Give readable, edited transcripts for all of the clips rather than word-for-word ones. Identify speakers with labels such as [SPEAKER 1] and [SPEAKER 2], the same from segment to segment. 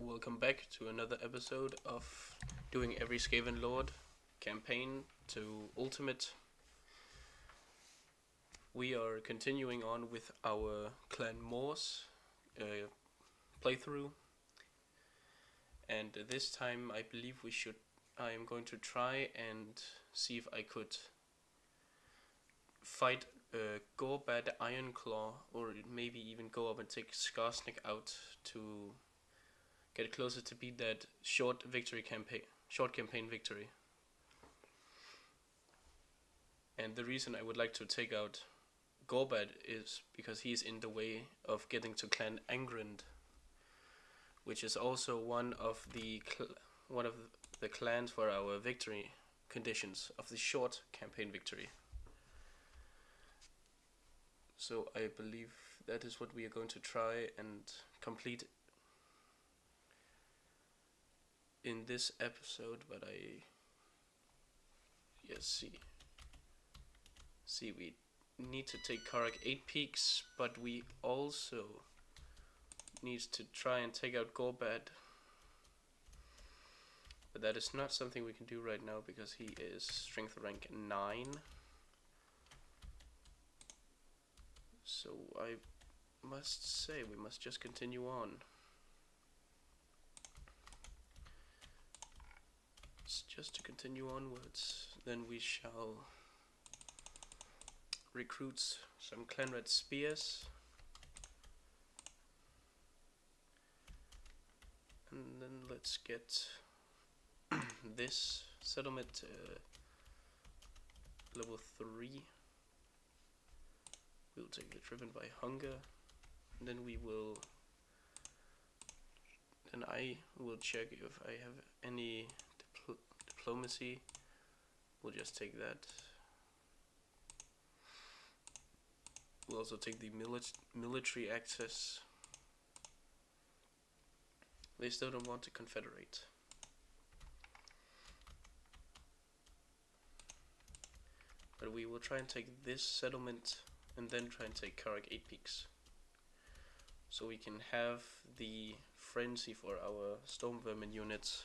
[SPEAKER 1] Welcome back to another episode of doing every Skaven Lord campaign to Ultimate. We are continuing on with our Clan Morse playthrough, and this time I believe I am going to try and see if I could fight Gorbad Ironclaw, or maybe even go up and take Skarsnik out to get closer to beat that short campaign victory. And the reason I would like to take out Gorbad is because he's in the way of getting to Clan Angrand, which is also one of the clans for our victory conditions of the short campaign victory. So I believe that is what we are going to try and complete in this episode, but see we need to take Karak 8 Peaks, but we also need to try and take out Gorbad. But that is not something we can do right now because he is strength rank 9. So I must say we must just continue on. Just to continue onwards, then we shall recruit some Clanred Spears, and then let's get this settlement level 3. We'll take it driven by hunger, and then I will check if I have any diplomacy. We'll just take that. We'll also take the military access. They still don't want to confederate. But we will try and take this settlement and then try and take Karak 8 Peaks. So we can have the frenzy for our Stormvermin units.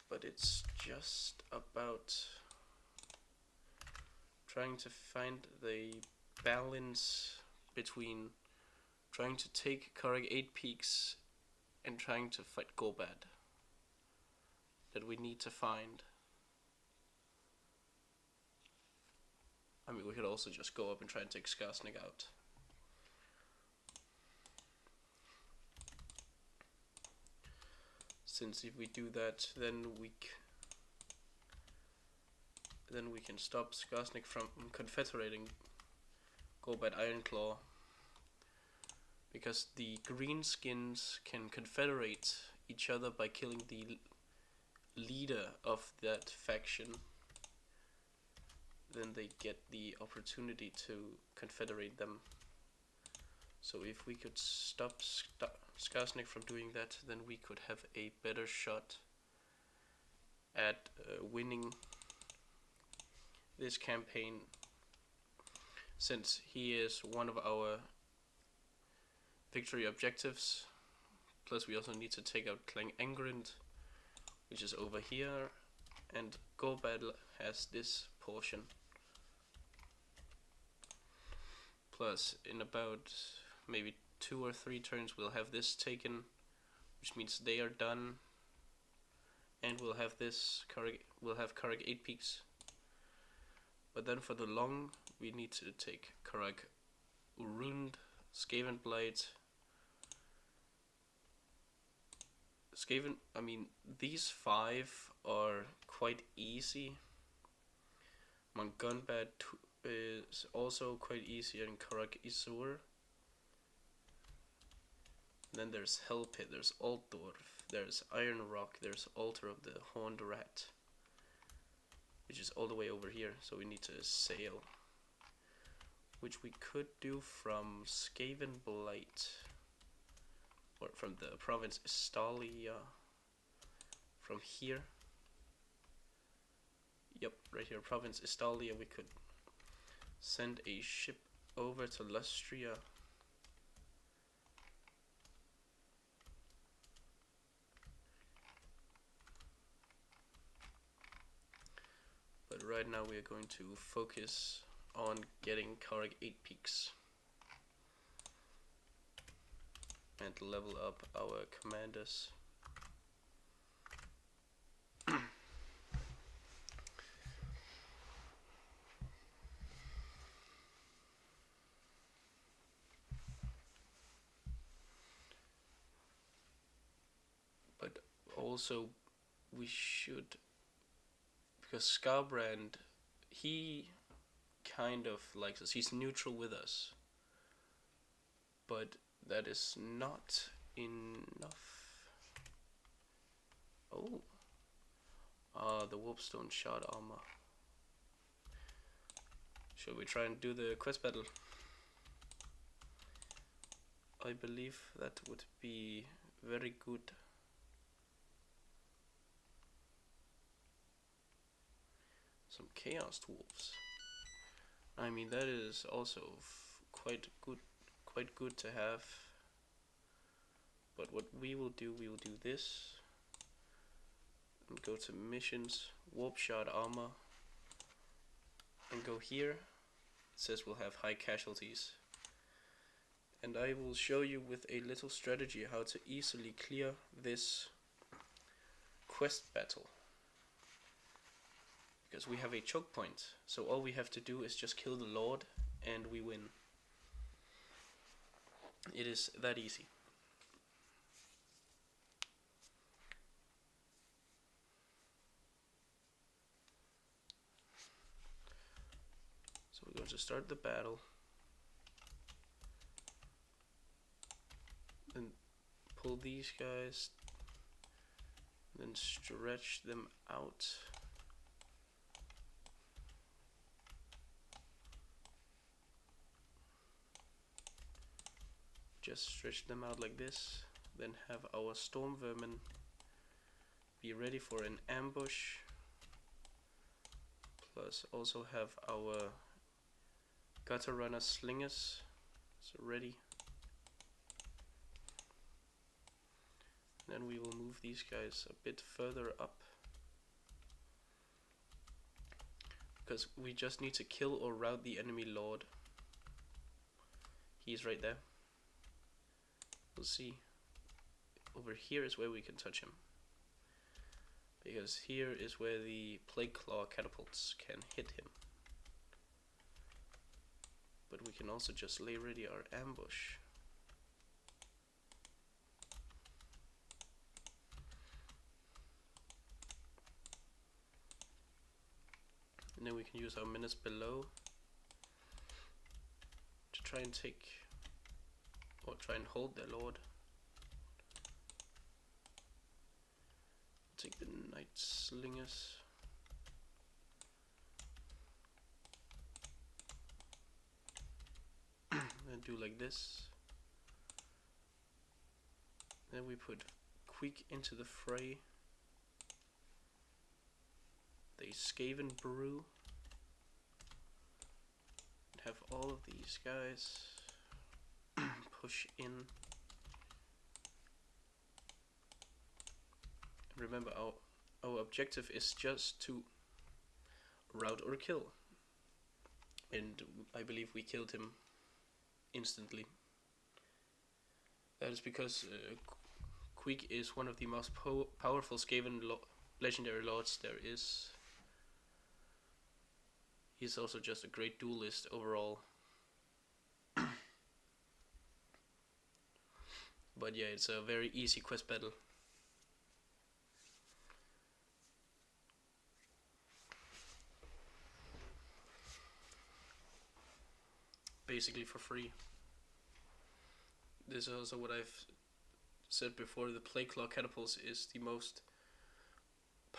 [SPEAKER 1] But it's just about trying to find the balance between trying to take Karak 8 Peaks and trying to fight Gorbad that we need to find. I mean, we could also just go up and try and take Skarsnik out. Since if we do that, then we can stop Skarsnik from confederating Gorbad Ironclaw, because the greenskins can confederate each other by killing the leader of that faction. Then they get the opportunity to confederate them. So if we could stop Skarsnik from doing that, then we could have a better shot at winning this campaign, since he is one of our victory objectives. Plus we also need to take out Clan Angrand, which is over here, and Gorbad has this portion. Plus in about maybe 2 or 3 turns we'll have this taken, which means they are done, and we'll have Karak 8 Peaks. But then for the long we need to take Karak Urund, Skaven Blight. I mean, these 5 are quite easy. Mangunbad is also quite easy, and Karak Isur. Then there's Hellpit, there's Altdorf, there's Iron Rock, there's Altar of the Horned Rat, which is all the way over here, so we need to sail. Which we could do from Skaven Blight, or from the province Estalia, from here. Yep, right here, province Estalia. We could send a ship over to Lustria right now we are going to focus on getting Karg 8 peaks and level up our commanders. But also we should, because Scarbrand, he kind of likes us, he's neutral with us, but that is not enough. Oh, the warpstone shard armor. Shall we try and do the quest battle? I believe that would be very good. Some chaos dwarves. I mean, that is also quite good to have. But what we will do this and go to missions, warp shard armor, and go here. It says we'll have high casualties, and I will show you with a little strategy how to easily clear this quest battle, because we have a choke point, so all we have to do is just kill the Lord and we win. It is that easy. So we're going to start the battle and pull these guys, then stretch them out. Just stretch them out like this, then have our storm vermin be ready for an ambush, plus also have our gutter runner slingers so ready. Then we will move these guys a bit further up, because we just need to kill or rout the enemy Lord. He's right there. We'll see. Over here is where we can touch him, because here is where the plague claw catapults can hit him. But we can also just lay ready our ambush. And then we can use our menace below to try and take, or try and hold their Lord. Take the Night Slingers. And do like this. Then we put Queek into the fray. The Skaven Brew. And have all of these guys push in. Remember, our objective is just to rout or kill, and I believe we killed him instantly. That is because Queek is one of the most powerful Skaven legendary lords there is. He's also just a great duelist overall. But yeah, it's a very easy quest battle. Basically for free. This is also what I've said before, the Plague Claw Catapults is the most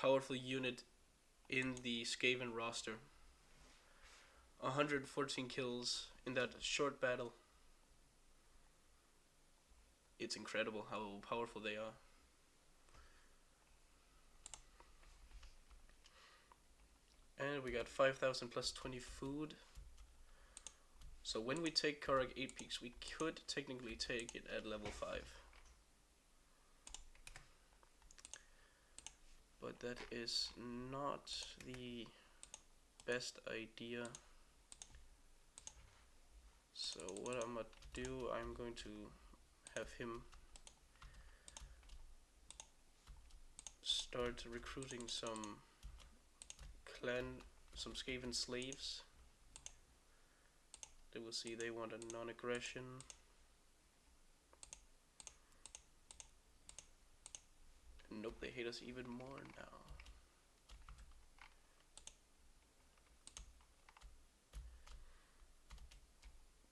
[SPEAKER 1] powerful unit in the Skaven roster. 114 kills in that short battle. It's incredible how powerful they are. And we got 5,000 plus 20 food. So when we take Karag 8 peaks, we could technically take it at level 5. But that is not the best idea. So what I'm gonna do, I'm going to have him start recruiting some Skaven slaves. They will see they want a non-aggression. Nope, they hate us even more now.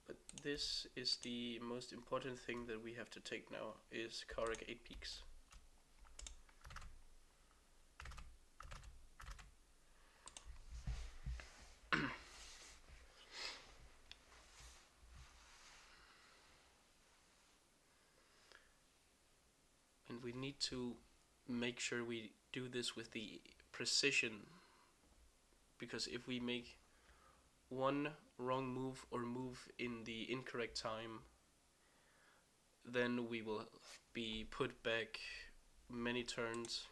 [SPEAKER 1] But this is the most important thing that we have to take now, is Karek 8 Peaks. And we need to make sure we do this with the precision, because if we make one wrong move or move in the incorrect time, then we will be put back many turns.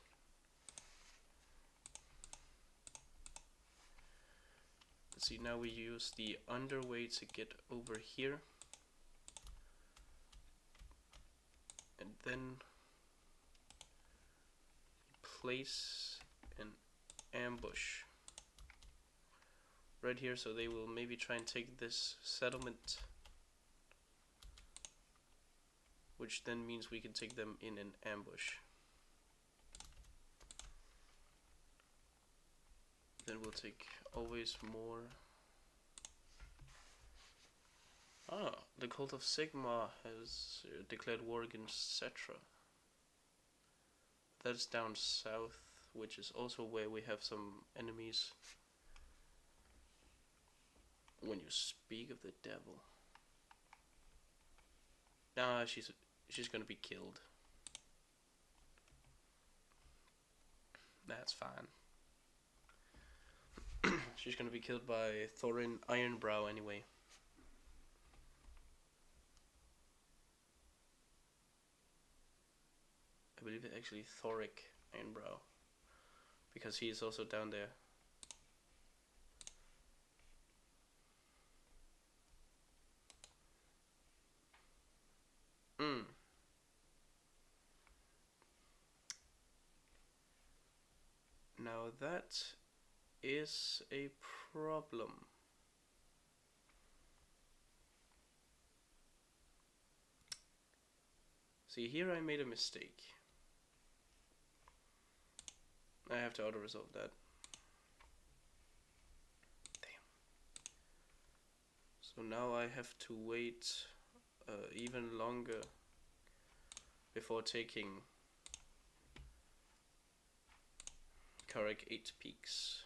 [SPEAKER 1] Let's see, now we use the underway to get over here, and then place an ambush right here, so they will maybe try and take this settlement, which then means we can take them in an ambush. Then we'll take always more. Ah, the Cult of Sigma has declared war against Cetra. That's down south, which is also where we have some enemies. When you speak of the devil. Nah, she's gonna be killed. That's fine. She's gonna be killed by Thorin Ironbrow anyway. I believe it's actually Thoric Ironbrow, because he is also down there. Now that is a problem. See, here I made a mistake. I have to auto-resolve that. Damn. So now I have to wait even longer before taking Karek 8 Peaks.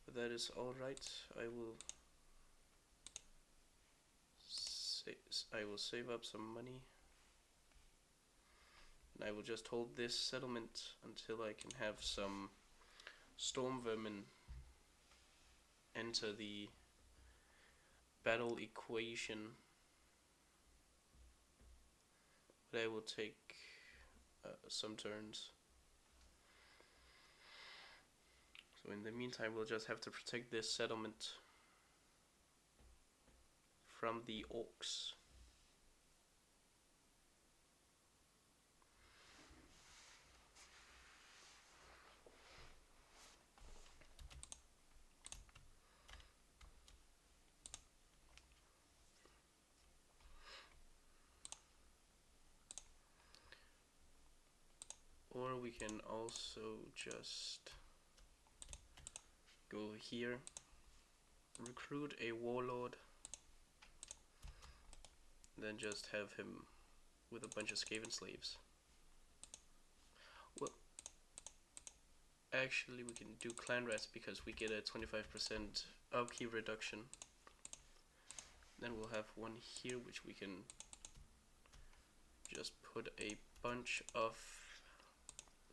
[SPEAKER 1] But that is alright. I will save up some money. And I will just hold this settlement until I can have some storm vermin enter the battle equation. But I will take some turns. So in the meantime, we'll just have to protect this settlement from the orcs. Or we can also just go here, recruit a warlord, then just have him with a bunch of Skaven slaves. Well, actually we can do clan rest because we get a 25% upkeep reduction. Then we'll have one here which we can just put a bunch of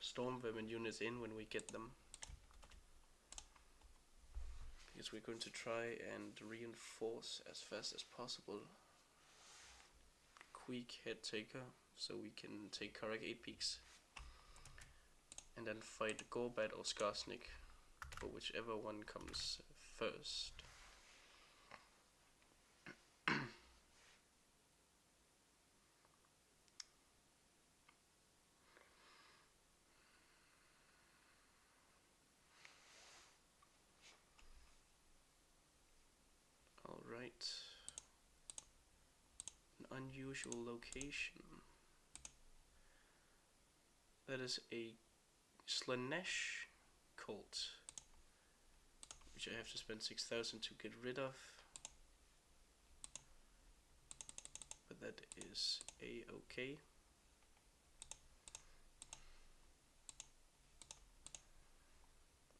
[SPEAKER 1] storm vermin units in when we get them, because we're going to try and reinforce as fast as possible. Quick head taker, so we can take Karak 8 peaks. And then fight Gorbat or Skarsnik, or whichever one comes first. Alright. An unusual location. That is a Slanesh cult, which I have to spend 6,000 to get rid of. But that is a-okay.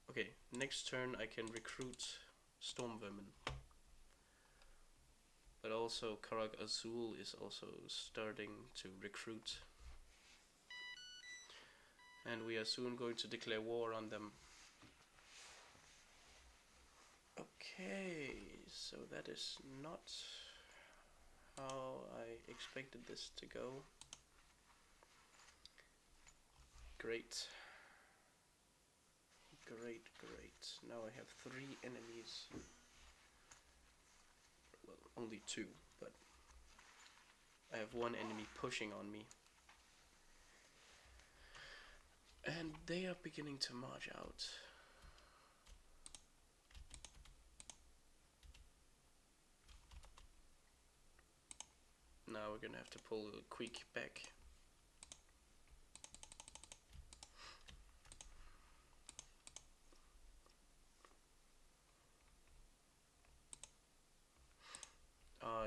[SPEAKER 1] Okay, next turn I can recruit Storm Vermin. But also Karak Azul is also starting to recruit. And we are soon going to declare war on them. Okay, so that is not how I expected this to go. Great. Great, great. Now I have 3 enemies. Well, only 2, but I have 1 enemy pushing on me. And they are beginning to march out. Now we're gonna have to pull a quick back.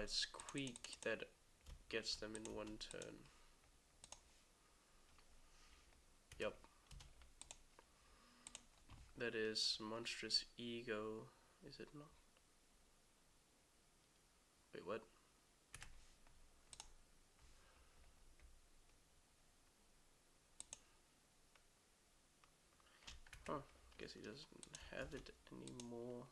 [SPEAKER 1] It's Queek that gets them in 1 turn. Yup. That is Monstrous Ego, is it not? Wait, what? Huh, guess he doesn't have it anymore.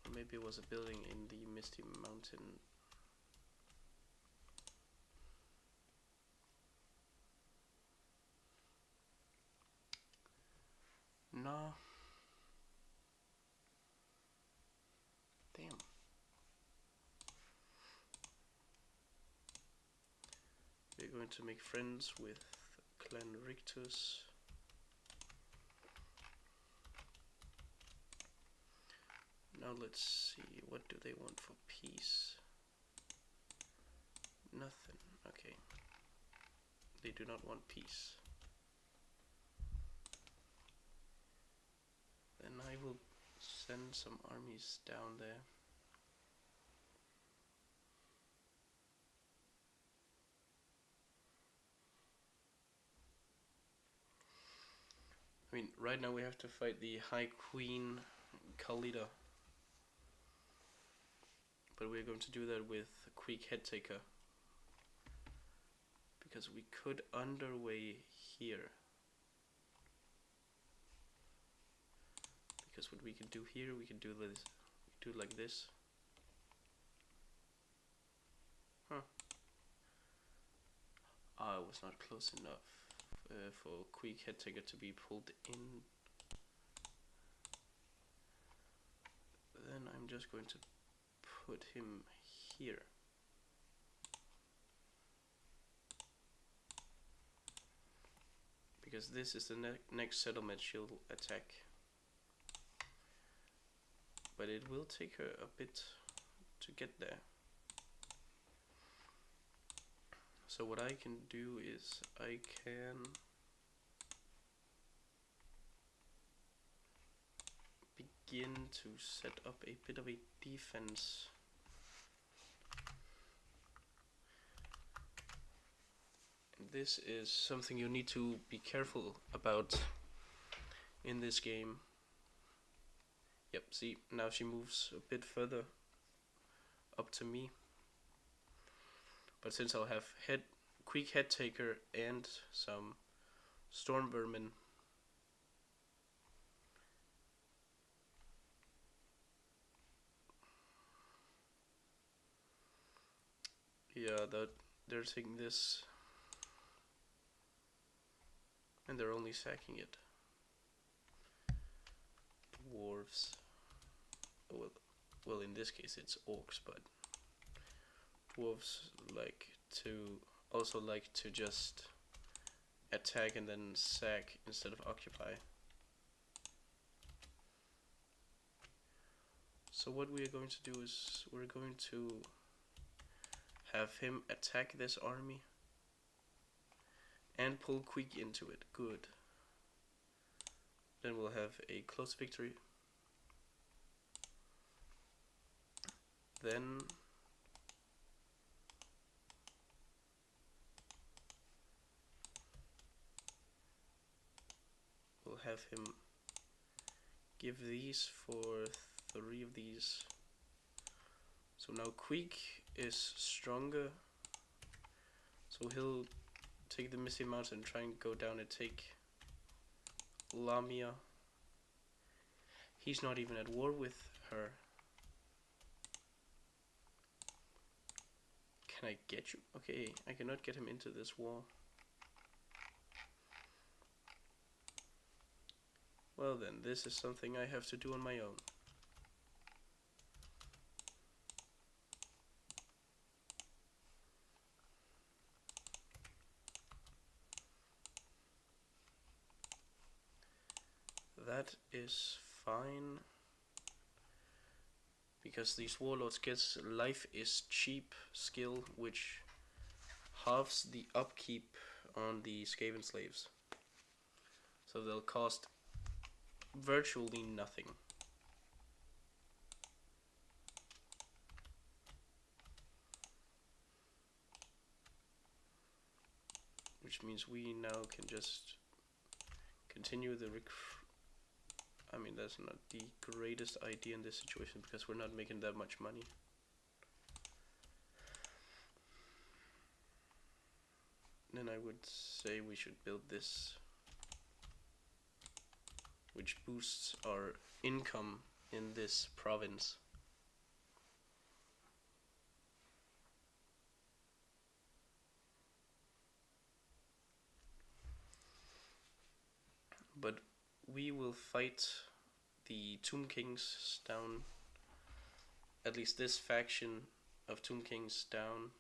[SPEAKER 1] Or maybe it was a building in the Misty Mountain. No. Damn. We're going to make friends with Clan Rictus. Now let's see, what do they want for peace? Nothing, okay. They do not want peace. Then I will send some armies down there. I mean, right now we have to fight the High Queen Khalida. But we're going to do that with Queek Headtaker. Because we could underway here. Because what we can do here, we can do this. We do it like this. Huh. Ah, it was not close enough for Queek Headtaker to be pulled in. Then I'm just going to put him here. Because this is the next settlement she'll attack. But it will take her a bit to get there. So what I can do is I can begin to set up a bit of a defense. And this is something you need to be careful about in this game. Yep, see, now she moves a bit further up to me. But since I'll have Queek Headtaker and some Storm Vermin, Yeah, that they're taking this and they're only sacking it. Dwarves. Well, in this case it's orcs, but dwarves like to just attack and then sack instead of occupy. So what we are going to do is we're going to have him attack this army and pull quick into it. Good. Then we'll have a close victory. Then we'll have him give these for 3 of these. So now Queek is stronger, so he'll take the Misty Mountain, try and go down and take Lamia. He's not even at war with her. Can I get you? Okay, I cannot get him into this wall. Well then, this is something I have to do on my own. That is fine. Because these warlords gets life is cheap skill, which halves the upkeep on the Skaven slaves. So they'll cost virtually nothing. Which means we now can just continue the I mean, that's not the greatest idea in this situation because we're not making that much money. Then I would say we should build this, which boosts our income in this province. But we will fight the Tomb Kings down, at least this faction of Tomb Kings down.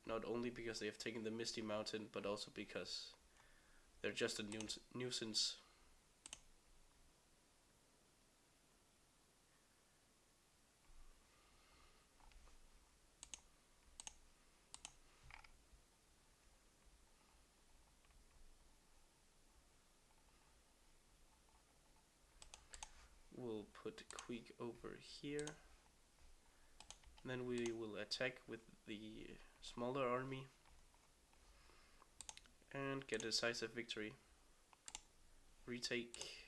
[SPEAKER 1] Not only because they have taken the Misty Mountain, but also because they're just a nuisance. We'll put Queek over here. Then we will attack with the smaller army and get a decisive victory. Retake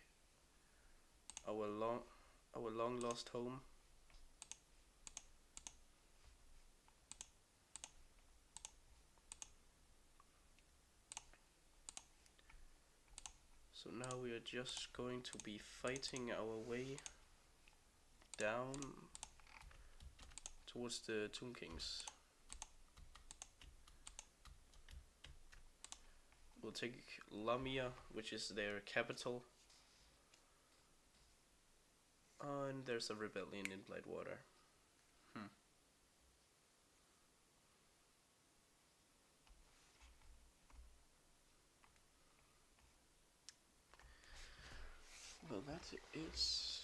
[SPEAKER 1] our long lost home. So now we are just going to be fighting our way down towards the Tomb Kings. We'll take Lamia, which is their capital. And there's a rebellion in Blightwater. Well, that is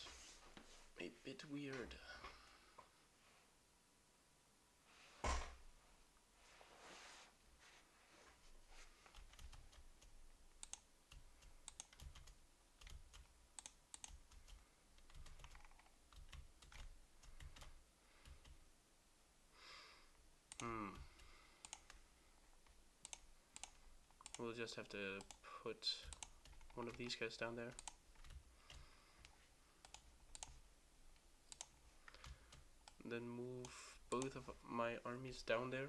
[SPEAKER 1] a bit weird. We'll just have to put one of these guys down there. Then move both of my armies down there.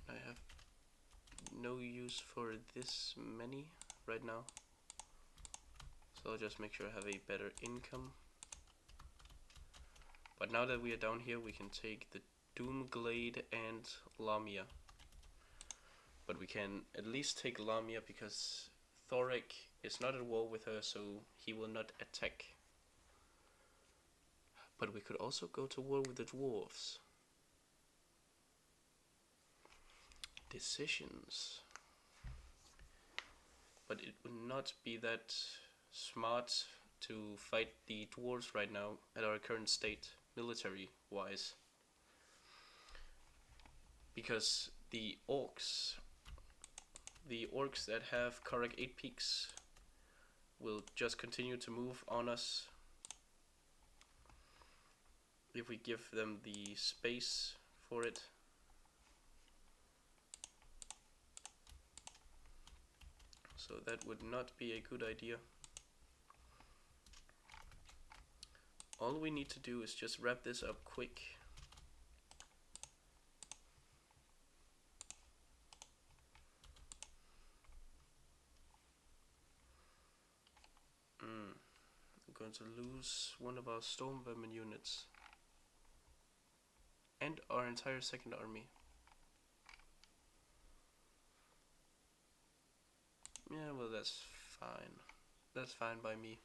[SPEAKER 1] I have no items for this many right now. So I'll just make sure I have a better income. But now that we are down here, we can take the Doomglade and Lamia. But we can at least take Lamia because Thoric is not at war with her, so he will not attack. But we could also go to war with the dwarves. Decisions. But it would not be that smart to fight the dwarves right now at our current state, military wise. Because the orcs that have Karak 8 peaks will just continue to move on us if we give them the space for it. So that would not be a good idea. All we need to do is just wrap this up quick. I'm going to lose one of our storm vermin units and our entire second army. Yeah, well, that's fine. That's fine by me.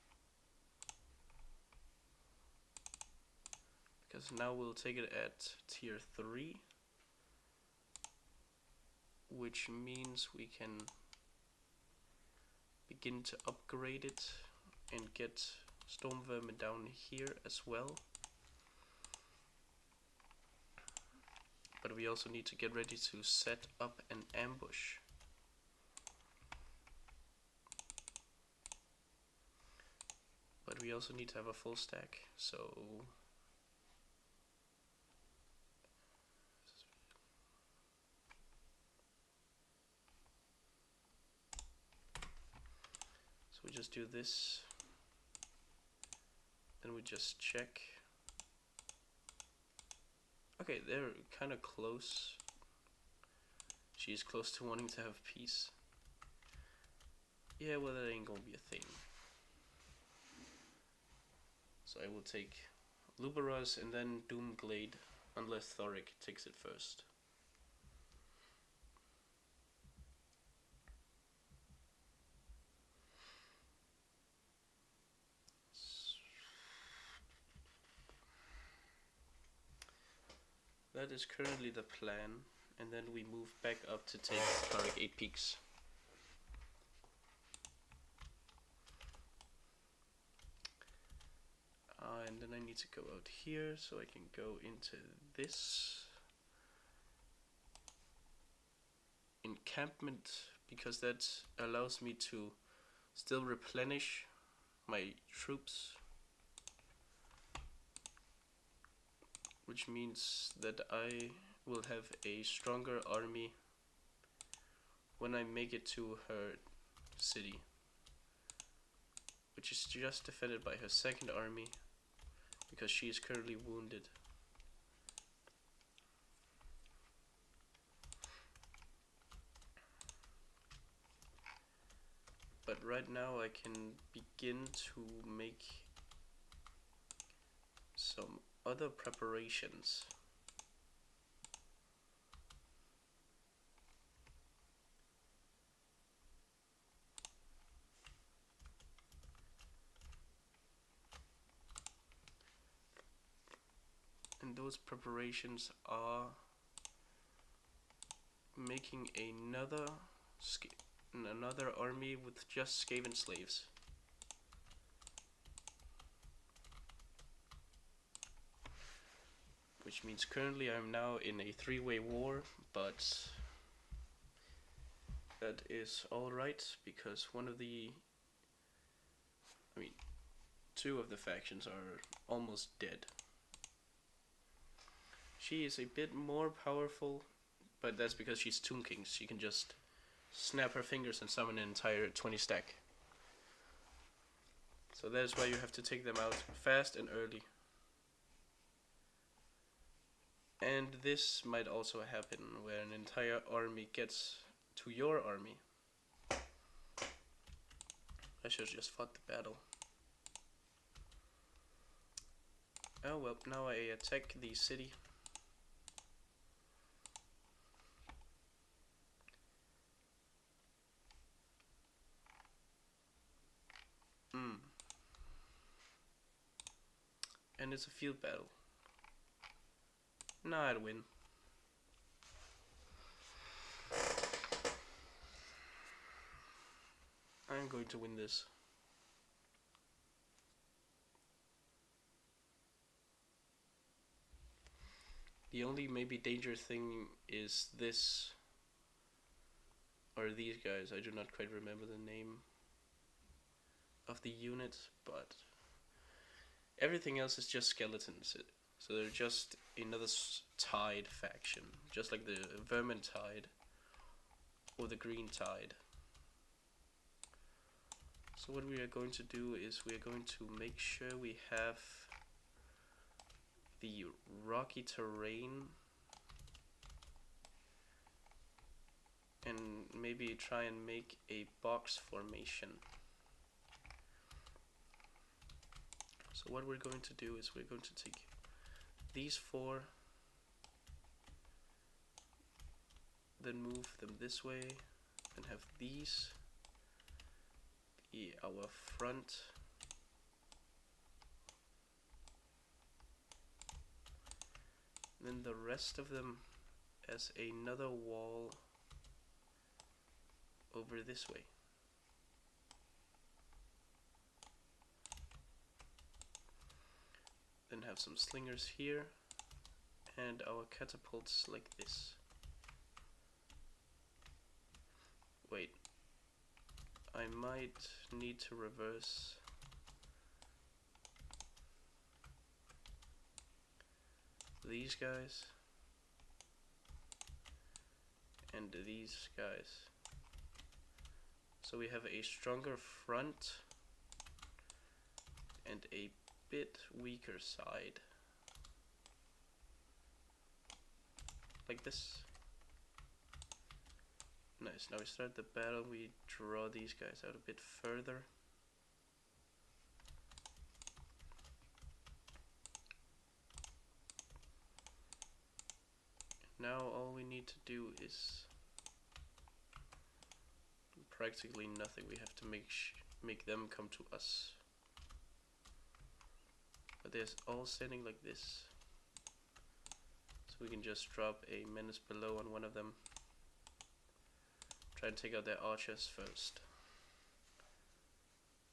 [SPEAKER 1] Because now we'll take it at tier 3. Which means we can begin to upgrade it and get storm vermin down here as well. But we also need to get ready to set up an ambush. But we also need to have a full stack, so we just do this, then we just check. Okay, they're kind of close. She's close to wanting to have peace. Yeah, well, that ain't gonna be a thing. So I will take Lubaros and then Doomglade, unless Thoric takes it first. That is currently the plan, and then we move back up to take Karak 8 peaks. And then I need to go out here so I can go into this encampment, because that allows me to still replenish my troops, which means that I will have a stronger army when I make it to her city, which is just defended by her second army because she is currently wounded. But right now I can begin to make some other preparations. And those preparations are making another army with just Skaven slaves. Which means currently I'm now in a 3-way war, but that is alright because two of the factions are almost dead. She is a bit more powerful, but that's because she's Tomb King. She can just snap her fingers and summon an entire 20 stack. So that is why you have to take them out fast and early. And this might also happen where an entire army gets to your army. I should have just fought the battle. Oh well, now I attack the city. And it's a field battle. Nah, I'd win. I'm going to win this. The only maybe dangerous thing is this, or these guys. I do not quite remember the name of the unit, but everything else is just skeletons. So they're just another tide faction, just like the Vermin Tide or the Green Tide. So what we are going to do is we are going to make sure we have the rocky terrain and maybe try and make a box formation. So what we're going to do is we're going to take these four, then move them this way, and have these be our front. Then the rest of them as another wall over this way. Then have some slingers here and our catapults like this. Wait, I might need to reverse these guys and these guys, so we have a stronger front and a bit weaker side, like this. Nice. Now we start the battle, we draw these guys out a bit further. Now all we need to do is practically nothing. We have to make them come to us. But they're all standing like this, so we can just drop a menace below on one of them. Try and take out their archers first,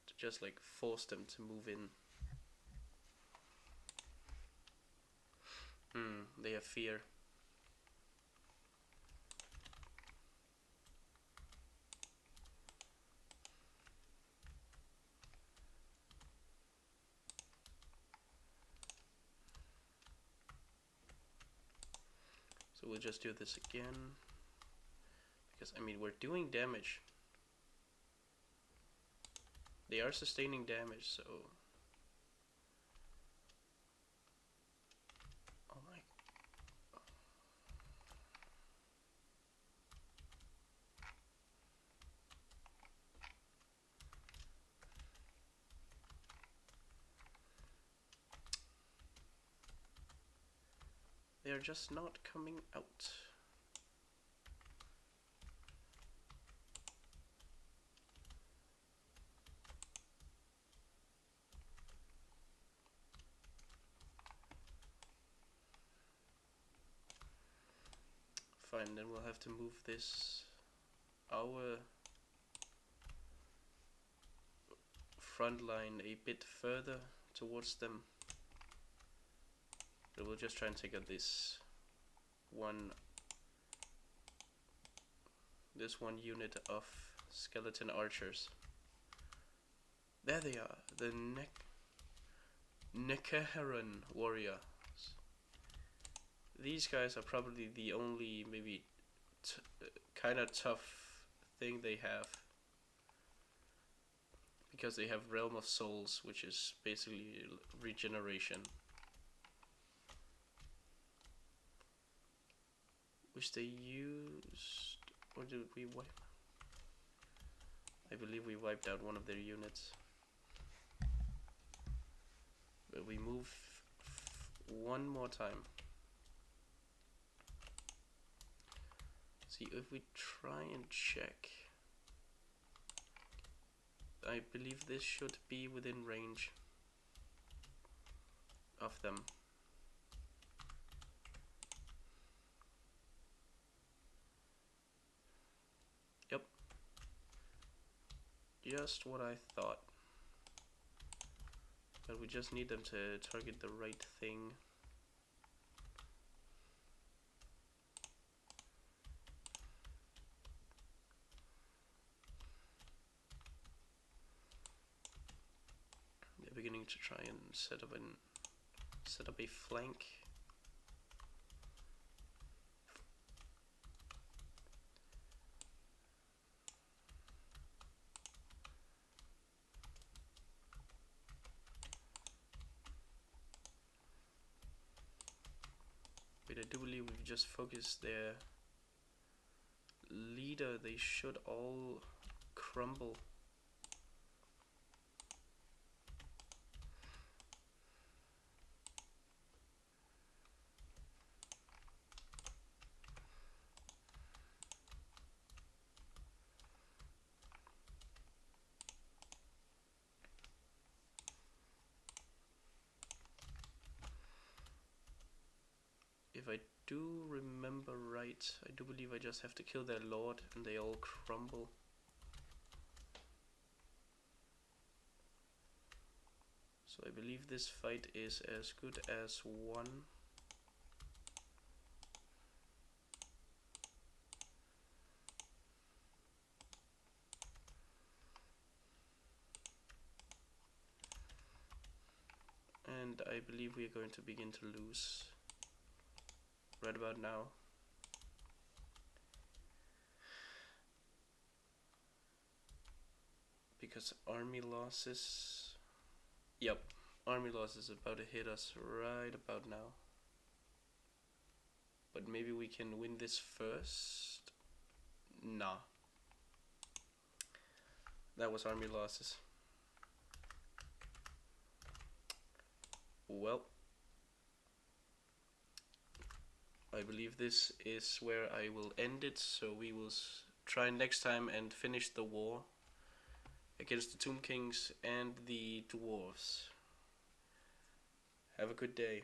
[SPEAKER 1] to just like force them to move in. They have fear. So we'll just do this again, because I mean we're doing damage. They are sustaining damage, so oh my. They are just not coming out. Fine, then we'll have to move this, our front line, a bit further towards them. But we'll just try and take out this one unit of skeleton archers. There they are, the Nekeheran warriors. These guys are probably the only maybe kind of tough thing they have, because they have Realm of Souls, which is basically regeneration, which they used Or did we wipe? I believe we wiped out one of their units. But we move one more time. See, if we try and check, I believe this should be within range of them. Yep. Just what I thought. But we just need them to target the right thing. They're beginning to try and set up a flank. Wait, I do believe we've just focused their leader. They should all crumble. If I do remember right, I do believe I just have to kill their lord and they all crumble. So I believe this fight is as good as won. And I believe we are going to begin to lose right about now. Because army losses... Yep, army losses about to hit us right about now. But maybe we can win this first? Nah. That was army losses. Well, I believe this is where I will end it, so we will try next time and finish the war against the Tomb Kings and the dwarves. Have a good day.